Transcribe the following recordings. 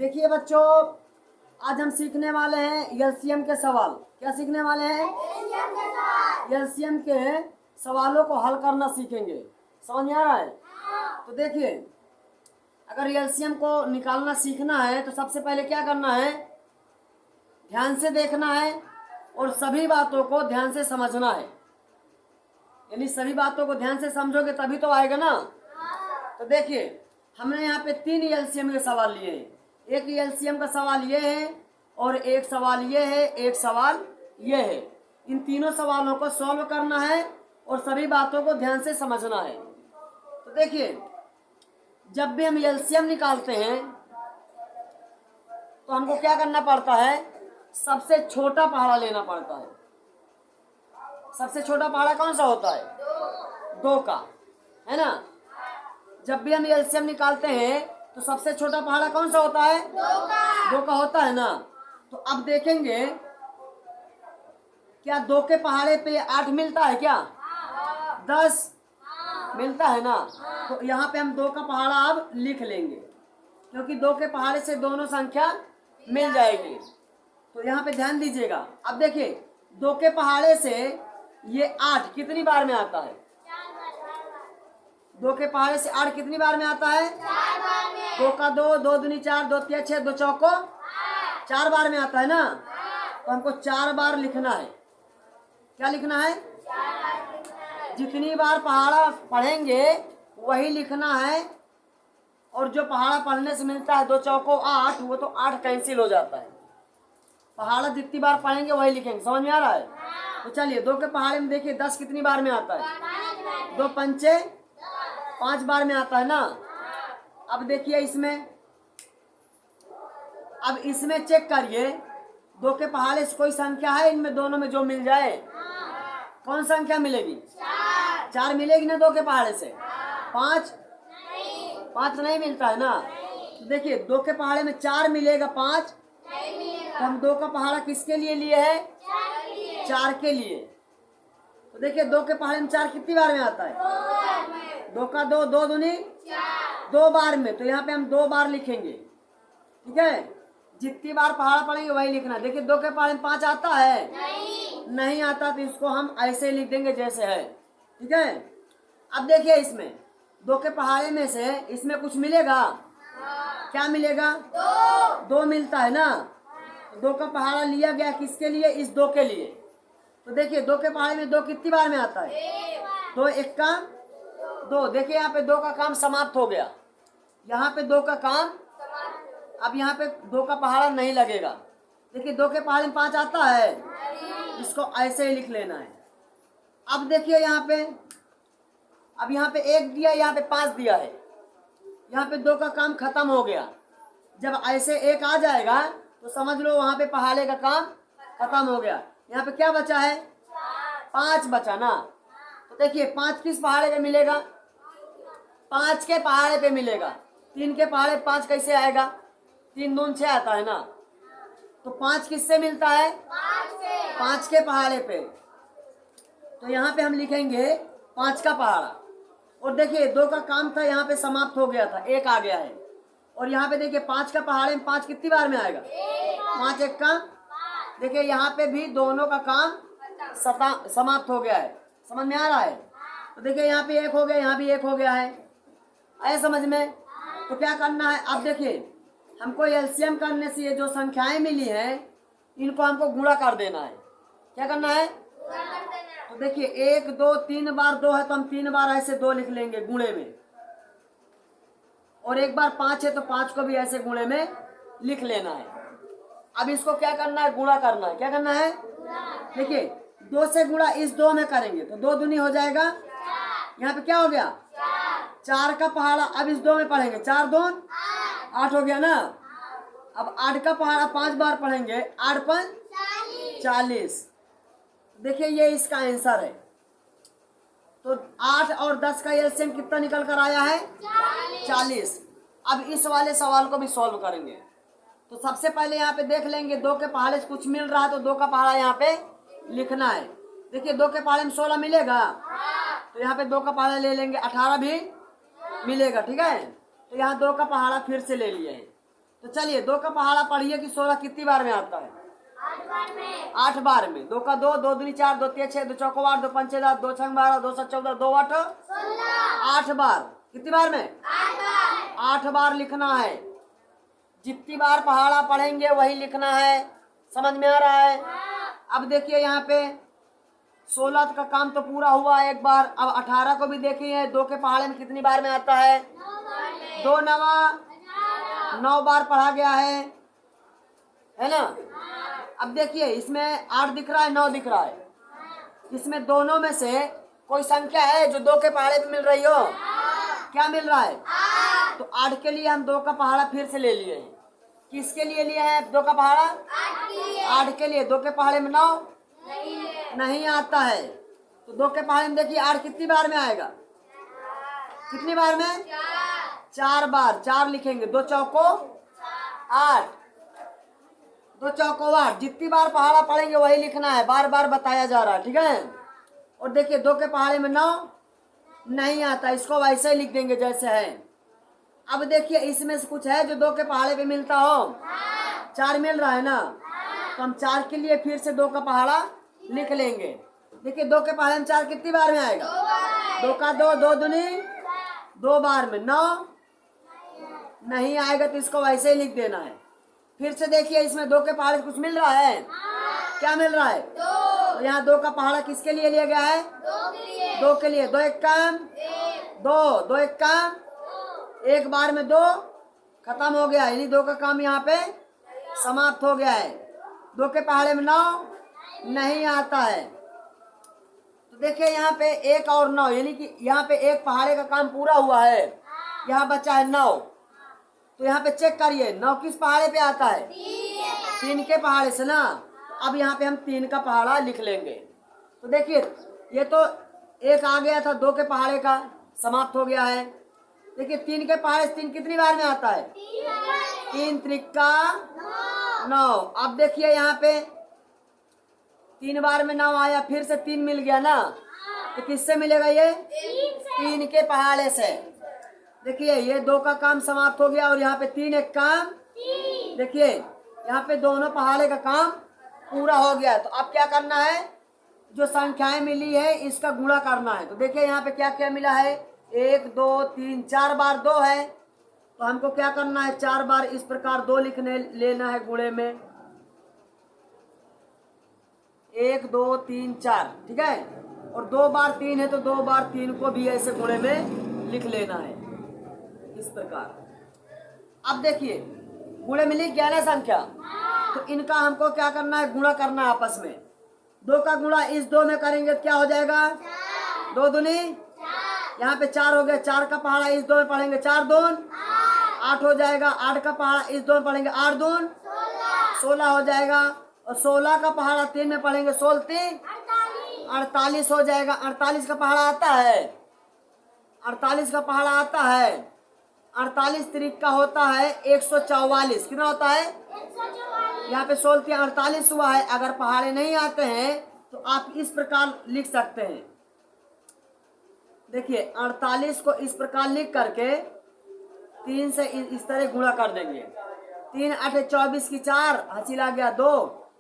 देखिए बच्चों, आज हम सीखने वाले हैं एलसीएम के सवाल। क्या सीखने वाले हैं? एलसीएम के सवालों को हल करना सीखेंगे। समझ में आ रहा है? तो देखिए, अगर एलसीएम को निकालना सीखना है तो सबसे पहले क्या करना है? ध्यान से देखना है और सभी बातों को ध्यान से समझना है। यानी सभी बातों को ध्यान से समझोगे तभी तो आएगा ना। तो देखिए, हमने यहाँ पे 3 एलसीएम के सवाल लिए हैं। एक एलसीएम का सवाल ये है और एक सवाल ये है, एक सवाल ये है। इन तीनों सवालों को सॉल्व करना है और सभी बातों को ध्यान से समझना है। तो देखिए, जब भी हम एलसीएम निकालते हैं तो हमको क्या करना पड़ता है? सबसे छोटा पहाड़ा लेना पड़ता है। सबसे छोटा पहाड़ा कौन सा होता है? 2 का, है ना। जब भी हम एलसीएम निकालते हैं तो सबसे छोटा पहाड़ा कौन सा होता है? 2 का होता है ना। तो अब देखेंगे, क्या 2 के पहाड़े पे 8 मिलता है? क्या 10 मिलता है ना। तो यहाँ पे हम 2 का पहाड़ा अब लिख लेंगे, क्योंकि 2 के पहाड़े से दोनों संख्या मिल जाएगी। तो यहाँ पे ध्यान दीजिएगा। अब देखिए, 2 के पहाड़े से ये 8 कितनी बार में आता है? 2 के पहाड़े से 8 कितनी बार में आता है? 2 का 2, 2 दूनी 4, 2 तिया 6, 2 चौको 4 बार में आता है ना। तो हमको 4 बार लिखना है। क्या लिखना है? जितनी बार पहाड़ा पढ़ेंगे वही लिखना है। और जो पहाड़ा पढ़ने से मिलता है 2 चौको 8, वो तो 8 कैंसिल हो जाता है। पहाड़ा जितनी बार पढ़ेंगे वही लिखेंगे। समझ में आ रहा है? तो चलिए, 2 के पहाड़े में देखिए 10 कितनी बार में आता है? 2 पंचे 5 बार में आता है ना। अब देखिए इसमें, अब इसमें चेक करिए, 2 के पहाड़े से कोई संख्या है इनमें दोनों में जो मिल जाए? कौन संख्या मिलेगी? 4 मिलेगी ना 2 के पहाड़े से। 5 नहीं मिलता है ना। तो देखिए, 2 के पहाड़े में 4 मिलेगा, 5 तो हम 2 का पहाड़ा किसके लिए लिए है? 4 के लिए। तो देखिए, 2 के पहाड़े में 4 कितनी बार में आता है? 2 का 2, 2 दूनी 2 बार में। तो यहाँ पे हम 2 बार लिखेंगे। ठीक है, जितनी बार पहाड़ा पढ़ेंगे वही लिखना। देखिए, 2 के पहाड़े में 5 आता है? नहीं आता, तो इसको हम ऐसे लिख देंगे जैसे है। ठीक है। अब देखिए, इसमें 2 के पहाड़े में से इसमें कुछ मिलेगा? क्या मिलेगा? 2 मिलता है ना। 2 का पहाड़ा लिया गया किसके लिए? इस 2 के लिए। तो देखिए, 2 के पहाड़े में 2 कितनी बार में आता है? 2 1 का 2। देखिए, यहाँ पे 2 का काम समाप्त हो गया। यहाँ पे 2 का काम, अब यहाँ पे 2 का पहाड़ा नहीं लगेगा। देखिए, 2 के पहाड़े में 5 आता है? इसको ऐसे ही लिख लेना है। अब देखिए यहाँ पे, अब यहाँ पे 1 दिया, यहाँ पे 5 दिया है। यहाँ पे 2 का काम खत्म हो गया। जब ऐसे 1 आ जाएगा तो समझ लो वहां पे पहाड़े का काम खत्म हो गया। यहाँ पे क्या बचा है? 5 बचा ना। तो देखिए, 5 किस पहाड़े पे मिलेगा? 5 के पहाड़े पे मिलेगा। 3 के पहाड़े 5 कैसे आएगा? 3 दून 6 आता है ना। तो 5 किससे मिलता है? 5 के पहाड़े पे। तो यहाँ पे हम लिखेंगे 5 का पहाड़ा। और देखिए, 2 का काम था यहाँ पे समाप्त हो गया था, 1 आ गया है। और यहाँ पे देखिए, 5 का पहाड़े में 5 कितनी बार में आएगा? 5 1 का। देखिए, यहाँ पे भी दोनों का काम समाप्त हो गया है। समझ में आ रहा है? तो देखिए, यहाँ पे 1 हो गया, यहाँ भी 1 हो गया है। आए समझ में? तो क्या करना है? अब देखिए, हमको एलसीएम करने से ये जो संख्याएं मिली हैं इनको हमको गुणा कर देना है। क्या करना है? तो देखिए, 1 2 3 बार 2 है तो हम 3 बार ऐसे 2 लिख लेंगे गुणे में। और 1 बार 5 है तो 5 को भी ऐसे गुणे में लिख लेना है। अब इसको क्या करना है? गुणा करना है। क्या करना है? देखिए, 2 से गुणा इस 2 में करेंगे तो 2 दूनी हो जाएगा। यहाँ पे क्या हो गया? 4 का पहाड़ा अब इस 2 में पढ़ेंगे, 4 2 8 हो गया ना। अब 8 का पहाड़ा 5 बार पढ़ेंगे, 8 5 40। देखिए, ये इसका आंसर है। तो 8 और 10 का एलसीएम कितना निकल कर आया है? 40। अब इस वाले सवाल को भी सॉल्व करेंगे। तो सबसे पहले यहाँ पे देख लेंगे, 2 के पहाड़े से कुछ मिल रहा है तो 2 का पहाड़ा यहाँ पे लिखना है। देखिए, 2 के पहाड़े में 16 मिलेगा तो यहाँ पे 2 का पहाड़ा ले लेंगे, 18 भी मिलेगा। ठीक है, तो यहाँ 2 का पहाड़ा फिर से ले लिए हैं। तो चलिए 2 का पहाड़ा पढ़िए कि 16 कितनी बार में आता है? 8 बार में। 8 बार में। 2 का 2, 2 दूनी 4, 2 तिया 6, 2 चौको 8, 2 पंचे 10, 2 छंग 12, 2 7 14, 2 8 16। 8 बार। कितनी बार में? 8 बार। 8 बार लिखना है। जितनी बार पहाड़ा पढ़ेंगे वही लिखना है। समझ में आ रहा है? अब देखिए यहाँ पे 16 का काम तो पूरा हुआ एक बार। अब 18 को भी देखिए 2 के पहाड़े में कितनी बार में आता है? 9 बार में। 2 नवा 9 बार पढ़ा गया है ना? अब देखिए इसमें 8 दिख रहा है, 9 दिख रहा है। इसमें दोनों में से कोई संख्या है जो 2 के पहाड़े पे मिल रही हो? क्या मिल रहा है? तो 8 के लिए हम 2 का पहाड़ा फिर से ले लिए हैं। किसके लिए लिए हैं 2 का पहाड़ा? 8 के लिए। 2 के पहाड़े में 9 नहीं आता है। तो 2 के पहाड़े में देखिए 8 कितनी बार में आएगा? कितनी बार में? 4 बार। 4 लिखेंगे। 2 चौको 8, 2 चौको 8। जितनी बार पहाड़ा पढ़ेंगे वही लिखना है। बार बार बताया जा रहा है, ठीक है? और देखिए 2 के पहाड़े में 9 नहीं आता, इसको वैसे ही लिख देंगे जैसे है। अब देखिए इसमें से कुछ है जो 2 के पहाड़े पे मिलता हो? 4 मिल रहा है ना? तो हम 4 के लिए फिर से 2 का पहाड़ा लिख लेंगे। देखिए 2 के पहाड़े में 4 कितनी बार में आएगा? 2 का 2, 2 दूनी 2 बार में। 9 नहीं आएगा तो इसको वैसे ही लिख देना है। फिर से देखिए इसमें 2 के पहाड़े कुछ मिल रहा है? क्या मिल रहा है? तो यहाँ 2 का पहाड़ा किसके लिए लिया गया है? 2 के लिए। 2 एक काम 2, 2 एक काम 1 बार में 2 खत्म हो गया, यानी 2 का काम यहाँ पे समाप्त हो गया है। 2 के पहाड़े में 9 नहीं आता है। तो देखिए यहाँ पे 1 और 9, यानी कि यहाँ पे 1 पहाड़े का काम पूरा हुआ है। यहाँ बचा है 9। तो यहाँ पे चेक करिए 9 किस पहाड़े पे आता है? 3 के पहाड़े से ना। अब यहाँ पे हम 3 का पहाड़ा लिख लेंगे। तो देखिए ये तो 1 आ गया था 2 के पहाड़े का, समाप्त हो गया है। देखिए 3 के पहाड़े से 3 कितनी बार में आता है? 3 त्रिका 9। अब देखिए यहाँ पे 3 बार में 9 आया, फिर से 3 मिल गया ना। तो किससे मिलेगा ये? 3 के पहाड़े से। देखिए ये 2 का काम समाप्त हो गया और यहाँ पे 3 एक काम। देखिए यहाँ पे दोनों पहाड़े का काम पूरा हो गया। तो अब क्या करना है? जो संख्याएं मिली है इसका गुणा करना है। तो देखिए यहाँ पे क्या क्या मिला है? 1 2 3 4 बार 2 है। तो हमको क्या करना है? 4 बार इस प्रकार 2 लिखने लेना है गुणे में। 1 2 3 4, ठीक है? और 2 बार 3 है तो 2 बार 3 को भी ऐसे गुणे में लिख लेना है इस प्रकार। अब देखिए गुणे में लिख गया ना संख्या, तो इनका हमको क्या करना है? गुणा करना है आपस में। 2 का गुणा इस 2 में करेंगे तो क्या हो जाएगा? 2 दूनी, यहाँ पे 4 हो गया। 4 का पहाड़ा इस 2 में पढ़ेंगे 4 दून 8 हो जाएगा। 8 का पहाड़ा इस 2 में पढ़ेंगे 8 दून 16 हो जाएगा। और 16 का पहाड़ा 3 में पढ़ेंगे 16 3 48 हो जाएगा। 48 का पहाड़ा आता है? 48 का पहाड़ा आता है? 48 त्रिक का होता है 144। कितना होता है? 144। यहाँ पे 16 3 48 हुआ है। अगर पहाड़े नहीं आते हैं तो आप इस प्रकार लिख सकते हैं। देखिए 48 को इस प्रकार लिख करके 3 से इस तरह गुणा कर देंगे। 3 8 24 की 4 हासिल आ गया 2,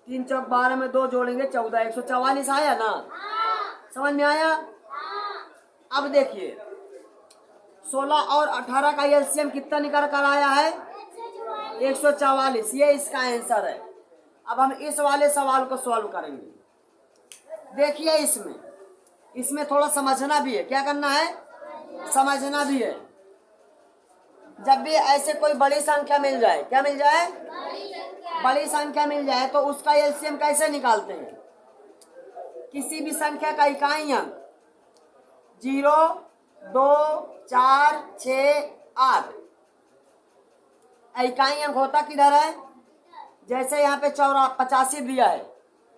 3 चौक 12 में 2 जोड़ेंगे 14, 144 आया ना? समझ में आया? अब देखिए 16 और 18 का एलसीएम कितना निकल कर आया है? 144। ये इसका आंसर है। अब हम इस वाले सवाल को सॉल्व करेंगे। देखिए इसमें थोड़ा समझना भी है। क्या करना है? समझना भी है। जब भी ऐसे कोई बड़ी संख्या मिल जाए, क्या मिल जाए? बड़ी संख्या मिल जाए तो उसका एलसीएम कैसे निकालते हैं? किसी भी संख्या का इकाई अंक 0 2 4 6 8 इकाई अंक होता किधर है? जैसे यहाँ पे 85 दिया है।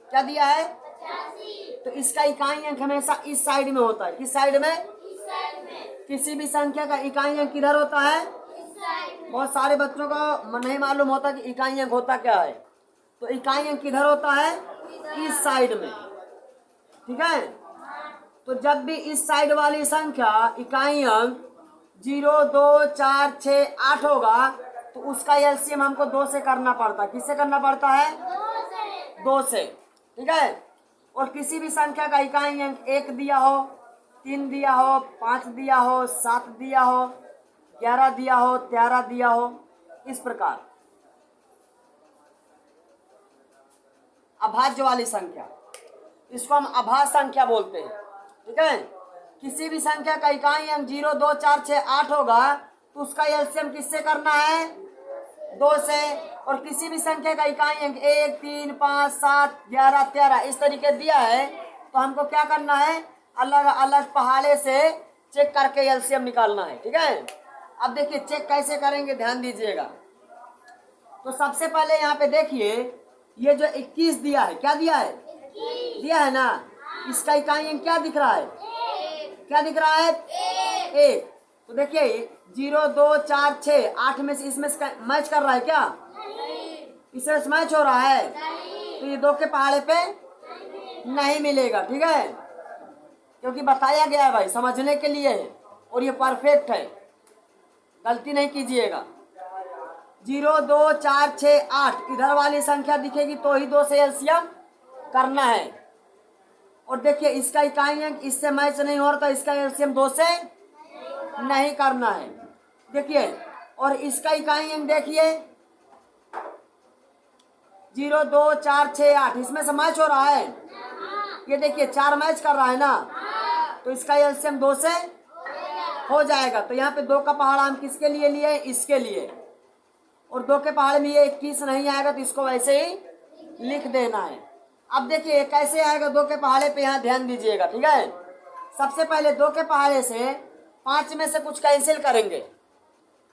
क्या दिया है? 85। तो इसका इकाई अंक हमेशा इस साइड में होता है। किस साइड में? इस साइड में। किसी भी संख्या का इकाई अंक किधर होता है? इस साइड में। बहुत सारे बच्चों को नहीं मालूम होता कि इकाई अंक होता क्या है। तो इकाई अंक किधर होता है? इस साइड में, ठीक है? तो जब भी इस साइड वाली संख्या इकाई अंक 0 2 4 6 8 होगा तो उसका एलसीएम हमको 2 से करना पड़ता है। किससे करना पड़ता है? 2 से। ठीक है। और किसी भी संख्या का इकाई अंक 1 दिया हो, 3 दिया हो, 5 दिया हो, 7 दिया हो, 11 दिया हो, 13 दिया हो, इस प्रकार अभाज्य वाली संख्या, इसको हम अभाज्य संख्या बोलते हैं। ठीक है। किसी भी संख्या का इकाई अंक 0, 2, 4, 6, 8 होगा तो उसका एलसीएम किससे करना है? 2 से। और किसी भी संख्या का इकाई अंक 1, 3, 5, 7, 11, 13 इस तरीके दिया है तो हमको क्या करना है? अलग अलग पहाड़े से चेक करके एलसीएम निकालना है। ठीक है। अब देखिए चेक कैसे करेंगे, ध्यान दीजिएगा। तो सबसे पहले यहाँ पे देखिए, ये जो 21 दिया है, क्या दिया है? दिया है ना। इसका इकाई अंक क्या दिख रहा है? क्या दिख रहा है? 1। तो देखिए 0, 2, 4, 6, 8 में से इसमें से मैच कर रहा है क्या? इसमें से मैच हो रहा है तो ये 2 के पहाड़े पे नहीं मिलेगा। ठीक है। क्योंकि बताया गया है भाई, समझने के लिए है और ये परफेक्ट है, गलती नहीं कीजिएगा। 0, 2, 4, 6, 8 इधर वाली संख्या दिखेगी तो ही 2 से एलसीएम करना है। और देखिए इसका इकाई अंक इससे मैच नहीं हो रहा तो इसका एलसीएम 2 से नहीं करना है। देखिए और इसका इकाई अंक देखिए 0, 2, 4, 6, 8 इसमें से मैच हो रहा है। ये देखिए 4 मैच कर रहा है ना, तो इसका एलसीएम 2 से हो जाएगा। तो यहाँ पे 2 का पहाड़ा हम किसके लिए लिए? इसके लिए। और 2 के पहाड़े में ये 21 नहीं आएगा तो इसको वैसे ही लिख देना है। अब देखिए कैसे आएगा 2 के पहाड़े पे, यहाँ ध्यान दीजिएगा। ठीक है। सबसे पहले 2 के पहाड़े से 5 में से कुछ कैंसिल करेंगे।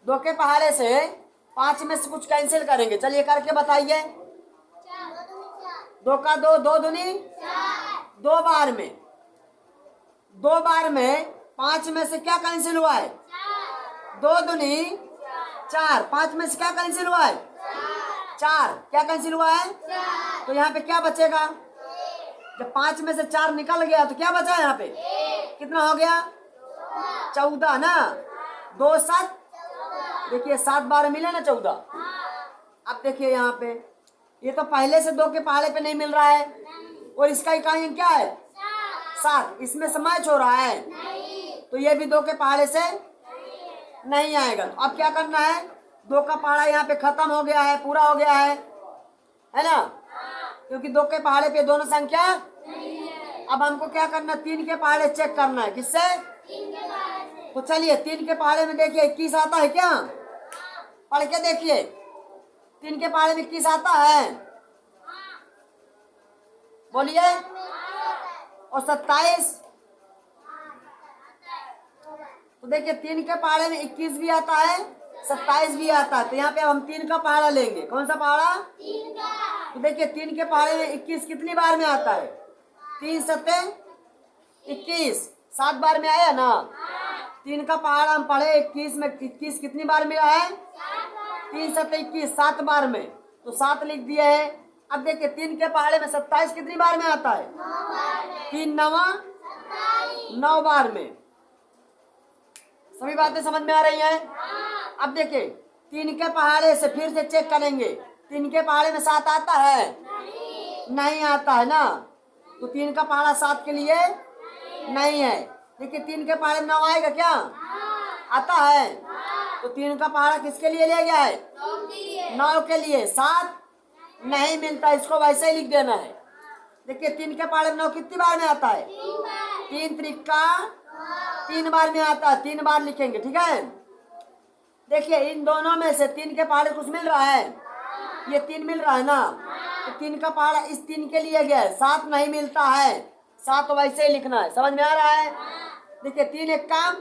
2 के पहाड़े से 5 में से कुछ कैंसिल करेंगे। चलिए करके बताइए। 2 का 2, 2 दूनी 2 बार में, 2 बार में 5 में से क्या कैंसिल हुआ है? 2 दूनी 4। 5 में से क्या कैंसिल हुआ है? 4। क्या कैंसिल हुआ है? तो यहाँ पे क्या बचेगा? जब 5 में से 4 निकल गया तो क्या बचा यहाँ पे? कितना हो गया? 14 ना। 2, 7, देखिए 7 बार मिले ना 14। अब देखिए यहाँ पे ये तो पहले से 2 के पहाड़े पे नहीं मिल रहा है और इसका इकाई अंक क्या है? 7। इसमें से मैच हो रहा है तो ये भी 2 के पहाड़े से नहीं आएगा। तो अब क्या करना है? 2 का पहाड़ा यहाँ पे खत्म हो गया है, पूरा हो गया है ना, क्योंकि 2 के पहाड़े पे दोनों संख्या। अब हमको क्या करना? 3 के पहाड़े चेक करना है। किससे? तो चलिए 3 के पहाड़े में देखिए 21 आता है क्या? पढ़ के देखिए 3 के पहाड़े में 21 आता है? बोलिए। और 27? तो देखिए 3 के पहाड़े में 21 भी आता है, 27 भी आता है। तो यहाँ पे हम 3 का पहाड़ा लेंगे। कौन सा पहाड़ा? 3 का। तो देखिए 3 के पहाड़े में 21 कितनी बार में आता है? 3 सत्ते 21, 7 बार में आया ना। 3 का पहाड़ा हम पढ़े 21 में 21 कितनी बार मिला है? 3 सत्ते 21, 7 बार में, तो 7 लिख दिए है। अब देखिए 3 के पहाड़े में 27 कितनी बार में आता है? 3 9 9 बार में। सभी बातें समझ में आ रही हैं? अब देखिए 3 के पहाड़े से फिर से चेक करेंगे। 3 के पहाड़े में 7 आता है? नहीं आता है ना, तो 3 का पहाड़ा 7 के लिए नहीं है। देखिए 3 के पहाड़े में 9 आएगा क्या? आता है। तो 3 का पहाड़ा किसके लिए लिया गया है? 9 के लिए। 7 नहीं मिलता, इसको वैसे ही लिख देना है। देखिए 3 के पहाड़े में 9 कितनी बार में आता है? 3 त्रिका 3 बार में आता है, 3 बार लिखेंगे। ठीक है। देखिए इन दोनों में से 3 के पहाड़े कुछ मिल रहा है? ये 3 मिल रहा है ना, तो 3 का पहाड़ा इस 3 के लिए गया है। 7 नहीं मिलता है, 7 तो वैसे ही लिखना है। समझ में आ रहा है? देखिए 3 एक काम,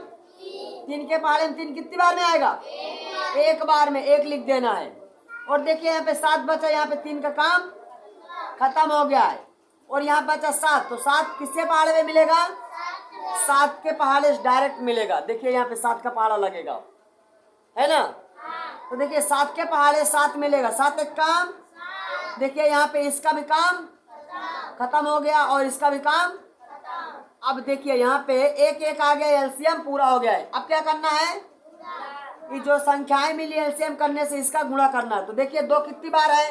3 के पहाड़े में 3 कितनी बार में आएगा? 1 बार में, 1 लिख देना है। और देखिए यहाँ पे 7 बचा, यहाँ पे 3 का काम खत्म हो गया है और यहाँ बचा 7, तो 7 किसके पहाड़े में मिलेगा? 7 के पहाड़े से डायरेक्ट मिलेगा। देखिए यहाँ पे 7 का पहाड़ा लगेगा, है ना। तो देखिए 7 के पहाड़े 7 मिलेगा। 7 एक काम, देखिए यहाँ पे इसका भी काम खत्म हो गया और इसका भी काम। अब देखिए यहाँ पे 1 1 आ गया, एलसीएम पूरा हो गया है। अब क्या करना है? ये जो संख्याएं मिली एलसीएम करने से इसका गुणा करना है। तो देखिए 2 कितनी बार है?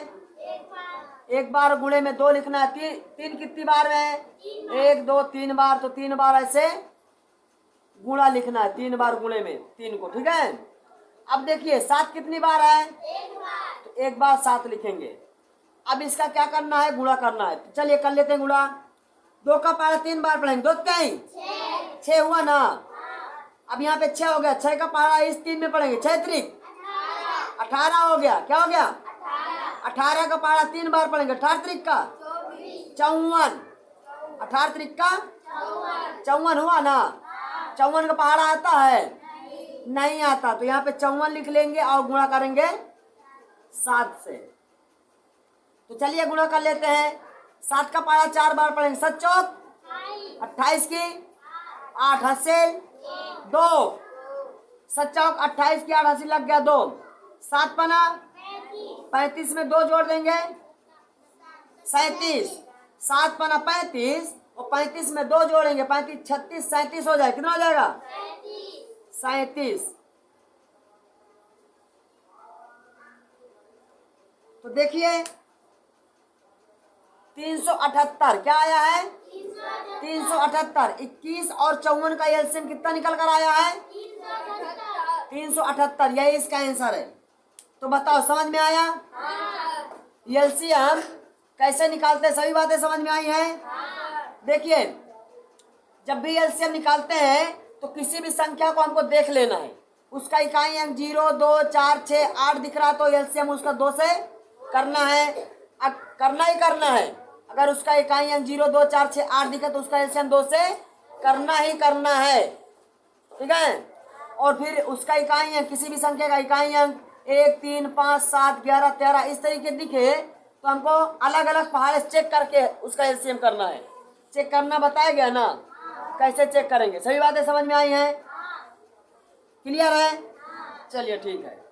एक बार गुणे में 2 लिखना है। 3 कितनी बार में है? 1 2 3 बार, तो 3 बार ऐसे गुणा लिखना है। 3 बार गुणे में 3 को, ठीक है। अब देखिए 7 कितनी बार है? तो 1 बार 7 लिखेंगे। अब इसका क्या करना है? गुणा करना है। तो चलिए कर लेते हैं गुणा। 2 का पहाड़ा 3 बार पढ़ेंगे। 2 कहीं 6 हुआ ना। अब यहाँ पे 6 हो गया। 6 का पहाड़ा इस 3 में पढ़ेंगे। 6 त्रिक 18 हो गया। क्या हो गया? 18 का पहाड़ा 3 बार पढ़ेंगे। 18 त्रिक का 54। 18 त्रिक का 54 हुआ ना। 54 का पहाड़ा आता है? नहीं आता। तो यहाँ पे 54 लिख लेंगे और गुणा करेंगे 7 से। तो चलिए गुणा कर लेते हैं। 7 का पहाड़ा 4 बार पढ़ेंगे। 7 चौक 28 की 8 हासिल 2। 7 चौक 28 की 8 हासिल लग गया 2। 7 पना 35 में 2 जोड़ देंगे 37। 7 पना 35 और 35 में 2 जोड़ेंगे 35 36 37 हो जाए। कितना हो जाएगा? 37। तो देखिए 378 क्या आया है? 378। 21 और 54 का एलसीएम कितना निकल कर आया है? 378। यही इसका आंसर है। तो बताओ समझ में आया? एलसीएम कैसे निकालते हैं, सभी बातें समझ में आई हैं? देखिए जब भी एलसीएम निकालते हैं तो किसी भी संख्या को हमको देख लेना है। उसका इकाई अंक 0 2 4 6 8 दिख रहा तो एलसीएम उसका 2 से करना है। करना ही करना है। अगर उसका इकाई अंक 0 2 4 6 8 दिखे तो उसका एलसीएम 2 से करना ही करना है, ठीक है। और फिर उसका इकाई अंक, किसी भी संख्या का इकाई अंक 1 3 5 7 11 13 इस तरीके दिखे तो हमको अलग अलग पहाड़े चेक करके उसका एलसीएम करना है। चेक करना बताया गया ना, कैसे चेक करेंगे। सभी बातें समझ में आई हैं? क्लियर है? चलिए ठीक है।